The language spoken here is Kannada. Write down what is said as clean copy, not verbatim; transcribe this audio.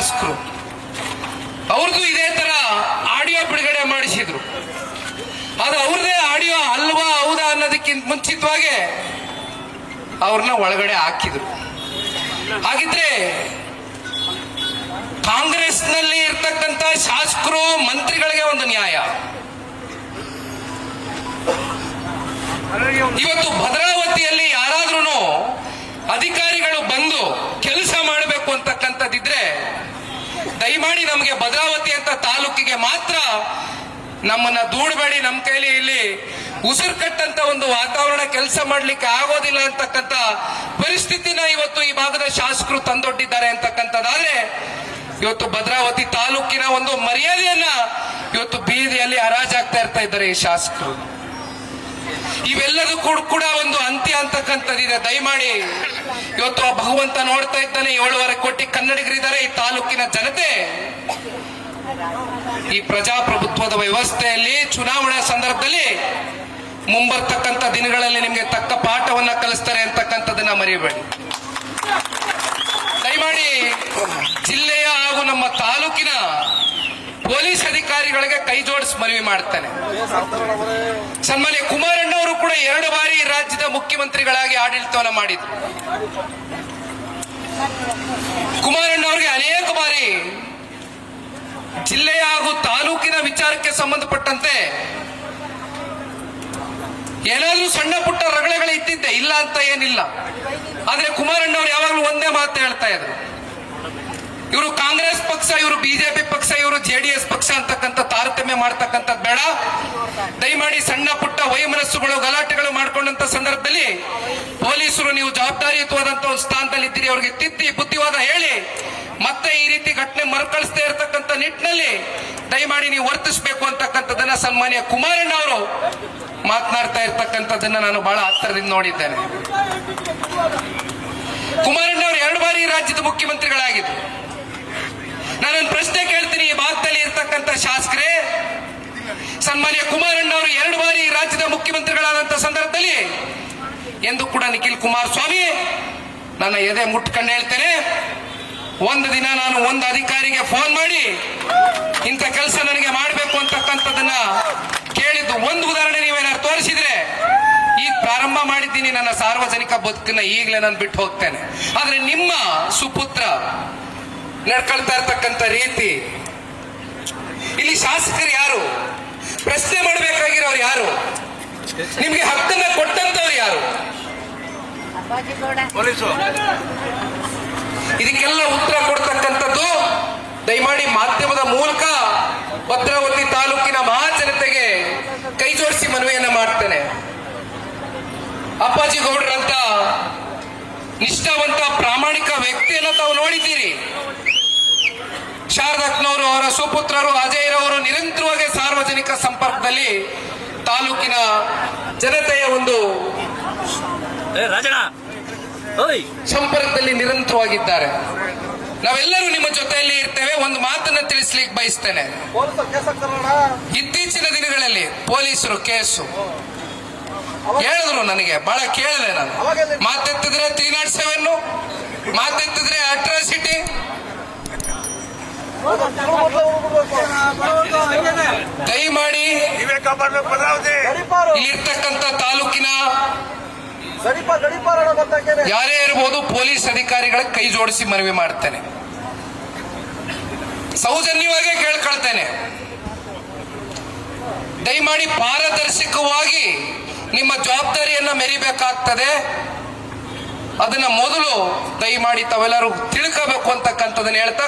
ಶಾಸಕರು, ಅವ್ರದ್ದು ಇದೇ ತರ ಆಡಿಯೋ ಬಿಡುಗಡೆ ಮಾಡಿಸಿದ್ರು. ಅದು ಅವ್ರದೇ ಆಡಿಯೋ ಅಲ್ವಾ ಹೌದಾ ಅನ್ನೋದಕ್ಕಿಂತ ಮುಂಚಿತವಾಗಿ ಅವ್ರನ್ನ ಒಳಗಡೆ ಹಾಕಿದ್ರು. ಹಾಗಿದ್ರೆ ಕಾಂಗ್ರೆಸ್ನಲ್ಲಿ ಇರ್ತಕ್ಕಂಥ ಶಾಸಕರು ಮಂತ್ರಿಗಳಿಗೆ ಒಂದು ನ್ಯಾಯ, ಇವತ್ತು ಭದ್ರಾವತಿಯಲ್ಲಿ ಯಾರಾದ್ರೂ ಅಧಿಕಾರಿಗಳು ಬಂದು ಕೆಲಸ ಮಾಡಬೇಕು ಅಂತಕ್ಕಂಥದ್ದಿದ್ರೆ ದಯಮಾಡಿ ನಮಗೆ ಭದ್ರಾವತಿ ಅಂತ ತಾಲೂಕಿಗೆ ಮಾತ್ರ ನಮ್ಮನ್ನ ದೂಡಬೇಡಿ, ನಮ್ಮ ಕೈಲಿ ಇಲ್ಲಿ ಉಸಿರು ಕಟ್ಟಂತ ಒಂದು ವಾತಾವರಣ ಕೆಲಸ ಮಾಡ್ಲಿಕ್ಕೆ ಆಗೋದಿಲ್ಲ ಅಂತಕ್ಕಂಥ ಪರಿಸ್ಥಿತಿನ ಇವತ್ತು ಈ ಭಾಗದ ಶಾಸಕರು ತಂದೊಡ್ಡಿದ್ದಾರೆ ಅಂತಕ್ಕಂಥದ್ದಾದ್ರೆ ಇವತ್ತು ಭದ್ರಾವತಿ ತಾಲೂಕಿನ ಒಂದು ಮರ್ಯಾದೆಯನ್ನ ಇವತ್ತು ಬೀದಿಯಲ್ಲಿ ಹರಾಜಾಗ್ತಾ ಇದ್ದಾರೆ ಈ ಶಾಸಕರು. ಇವೆಲ್ಲದೂ ಕೂಡ ಒಂದು ಅಂತ್ಯ ಅಂತಕ್ಕಂಥದ್ದಿದೆ. ದಯಮಾಡಿ ಇವತ್ತು ಆ ಭಗವಂತ ನೋಡ್ತಾ ಇದ್ದಾನೆ. 7.5 ಕೋಟಿ ಕನ್ನಡಿಗರಿದ್ದಾರೆ ಈ ತಾಲೂಕಿನ ಜನತೆ. ಈ ಪ್ರಜಾಪ್ರಭುತ್ವದ ವ್ಯವಸ್ಥೆಯಲ್ಲಿ ಚುನಾವಣಾ ಸಂದರ್ಭದಲ್ಲಿ ಮುಂಬರ್ತಕ್ಕಂಥ ದಿನಗಳಲ್ಲಿ ನಿಮಗೆ ತಕ್ಕ ಪಾಠವನ್ನ ಕಲಿಸ್ತಾರೆ ಅಂತಕ್ಕಂಥದನ್ನ ಮರೆಯಬೇಡಿ. ದಯಮಾಡಿ ಜಿಲ್ಲೆಯ ಹಾಗೂ ನಮ್ಮ ತಾಲೂಕಿನ ಪೊಲೀಸ್ ಅಧಿಕಾರಿಗಳಿಗೆ ಕೈ ಜೋಡಿಸಿ ಮನವಿ ಮಾಡ್ತಾನೆ. ಸನ್ಮಾನ್ಯ ಕುಮಾರಣ್ಣವರು ಕೂಡ 2 ಬಾರಿ ರಾಜ್ಯದ ಮುಖ್ಯಮಂತ್ರಿಗಳಾಗಿ ಆಡಳಿತವನ್ನ ಮಾಡಿದ್ರು. ಕುಮಾರಣ್ಣವ್ರಿಗೆ ಅನೇಕ ಬಾರಿ ಜಿಲ್ಲೆಯ ಹಾಗೂ ತಾಲೂಕಿನ ವಿಚಾರಕ್ಕೆ ಸಂಬಂಧಪಟ್ಟಂತೆ ಏನಾದ್ರೂ ಸಣ್ಣ ಪುಟ್ಟ ರಗಳೆಗಳು ಇದ್ದಿದ್ದೆ, ಇಲ್ಲ ಅಂತ ಏನಿಲ್ಲ. ಆದ್ರೆ ಕುಮಾರಣ್ಣವ್ರು ಯಾವಾಗಲೂ ಒಂದೇ ಮಾತು ಹೇಳ್ತಾ ಇದ್ರು, ಇವರು ಕಾಂಗ್ರೆಸ್ ಪಕ್ಷ, ಇವರು ಬಿಜೆಪಿ ಪಕ್ಷ, ಇವರು ಜೆಡಿಎಸ್ ಪಕ್ಷ ಅಂತಕ್ಕಂಥ ತಾರತಮ್ಯ ಮಾಡ್ತಕ್ಕಂಥದ್ದು ಬೇಡ. ದಯಮಾಡಿ ಸಣ್ಣ ಪುಟ್ಟ ವೈಮನಸ್ಸುಗಳು ಗಲಾಟೆಗಳು ಮಾಡ್ಕೊಂಡಂತ ಸಂದರ್ಭದಲ್ಲಿ ಪೊಲೀಸರು ನೀವು ಜವಾಬ್ದಾರಿಯುತವಾದಂತ ಒಂದು ಸ್ಥಾನದಲ್ಲಿ ಇದ್ದೀರಿ, ಅವ್ರಿಗೆ ತಿದ್ದಿ ಬುದ್ಧಿವಾದ ಹೇಳಿ ಮತ್ತೆ ಈ ರೀತಿ ಘಟನೆ ಮರುಕಳಿಸದೇ ಇರತಕ್ಕಂಥ ನಿಟ್ಟಿನಲ್ಲಿ ದಯಮಾಡಿ ನೀವು ವರ್ತಿಸಬೇಕು ಅಂತಕ್ಕಂಥದ್ದನ್ನ ಸನ್ಮಾನ್ಯ ಕುಮಾರಣ್ಣ ಅವರು ಮಾತನಾಡ್ತಾ ಇರ್ತಕ್ಕಂಥದ್ದನ್ನ ನಾನು ಬಹಳ ಹತ್ತಿರದಿಂದ ನೋಡಿದ್ದೇನೆ. ಕುಮಾರಣ್ಣ ಅವರು 2 ಬಾರಿ ರಾಜ್ಯದ ಮುಖ್ಯಮಂತ್ರಿಗಳಾಗಿದ್ರು. ನಾನೊಂದು ಪ್ರಶ್ನೆ ಕೇಳ್ತೀನಿ, ಈ ಭಾಗದಲ್ಲಿ ಇರ್ತಕ್ಕಂಥ ಶಾಸಕರೇ, ಸನ್ಮಾನ್ಯ ಕುಮಾರಣ್ಣ ಅವರು 2 ಬಾರಿ ರಾಜ್ಯದ ಮುಖ್ಯಮಂತ್ರಿಗಳಾದಂತ ಸಂದರ್ಭದಲ್ಲಿ ಎಂದು ಕೂಡ ನಿಖಿಲ್ ಕುಮಾರಸ್ವಾಮಿ ನನ್ನ ಎದೆ ಮುಟ್ಕೊಂಡು ಹೇಳ್ತೇನೆ, ಒಂದು ದಿನ ನಾನು ಒಂದು ಅಧಿಕಾರಿಗೆ ಫೋನ್ ಮಾಡಿ ಇಂಥ ಕೆಲಸ ನನಗೆ ಮಾಡಬೇಕು ಅಂತಕ್ಕಂಥದ್ದನ್ನ ಕೇಳಿದ್ದು ಒಂದು ಉದಾಹರಣೆ ನೀವೇನಾದ್ರು ತೋರಿಸಿದ್ರೆ ಈಗ ಪ್ರಾರಂಭ ಮಾಡಿದ್ದೀನಿ ನನ್ನ ಸಾರ್ವಜನಿಕ ಬದುಕನ್ನ ಈಗಲೇ ನಾನು ಬಿಟ್ಟು ಹೋಗ್ತೇನೆ. ಆದ್ರೆ ನಿಮ್ಮ ಸುಪುತ್ರ ನಡ್ಕೊಳ್ತಾ ಇರ್ತಕ್ಕಂಥ ರೀತಿ, ಇಲ್ಲಿ ಶಾಸಕರು ಯಾರು, ಪ್ರಶ್ನೆ ಮಾಡಬೇಕಾಗಿರೋರು ಯಾರು, ನಿಮ್ಗೆ ಹಕ್ಕನ್ನ ಕೊಟ್ಟಂತವ್ರು ಯಾರು, ಇದಕ್ಕೆಲ್ಲ ಉತ್ತರ ಕೊಡ್ತಕ್ಕಂಥದ್ದು ದಯಮಾಡಿ ಮಾಧ್ಯಮದ ಮೂಲಕ ಭದ್ರಾವತಿ ತಾಲೂಕಿನ ಮಹಾಜನತೆಗೆ ಕೈ ಜೋಡಿಸಿ ಮನವಿಯನ್ನ ಮಾಡ್ತೇನೆ. ಅಪ್ಪಾಜಿ ಗೌಡ್ರಂತ ನಿಷ್ಠಾವಂತ ಪ್ರಾಮಾಣಿಕ ವ್ಯಕ್ತಿಯನ್ನ ತಾವು ನೋಡಿದ್ದೀರಿ. ಶಾರದಕ್ಕನವರು, ಅವರ ಸುಪುತ್ರರು ಅಜಯ್ರವರು ನಿರಂತರವಾಗಿ ಸಾರ್ವಜನಿಕ ಸಂಪರ್ಕದಲ್ಲಿ ತಾಲೂಕಿನ ಜನತೆಯ ಒಂದು ಸಂಪರ್ಕದಲ್ಲಿ ನಿರಂತರವಾಗಿದ್ದಾರೆ. ನಾವೆಲ್ಲರೂ ನಿಮ್ಮ ಜೊತೆಯಲ್ಲಿ ಇರ್ತೇವೆ. ಒಂದು ಮಾತನ್ನ ತಿಳಿಸ್ಲಿಕ್ಕೆ ಬಯಸ್ತೇನೆ, ಇತ್ತೀಚಿನ ದಿನಗಳಲ್ಲಿ ಪೊಲೀಸರು ಕೇಸು ಹೇಳಿದ್ರು, ನನಗೆ ಬಹಳ ಕೇಳಿದೆ. ನಾನು ಮಾತೆತ್ತಿದ್ರೆ 307, ಮಾತೆತ್ತಿದ್ರೆ ಅಟ್ರಾಸಿಟಿ. ದಯಮಾಡಿ ಇಲ್ಲಿರ್ತಕ್ಕಂಥ ತಾಲೂಕಿನ ಯಾರೇ ಇರಬಹುದು ಪೊಲೀಸ್ ಅಧಿಕಾರಿಗಳಿಗೆ ಕೈ ಜೋಡಿಸಿ ಮನವಿ ಮಾಡ್ತೇನೆ, ಸೌಜನ್ಯವಾಗಿ ಕೇಳ್ಕೊಳ್ತೇನೆ. ದಯಮಾಡಿ ಪಾರದರ್ಶಕವಾಗಿ ನಿಮ್ಮ ಜವಾಬ್ದಾರಿಯನ್ನ ಮೆರಿಬೇಕಾಗ್ತದೆ. ಅದನ್ನ ಮೊದಲು ದಯಮಾಡಿ ತಾವೆಲ್ಲರೂ ತಿಳ್ಕೋಬೇಕು ಅಂತಕ್ಕಂಥದ್ದನ್ನ ಹೇಳ್ತಾ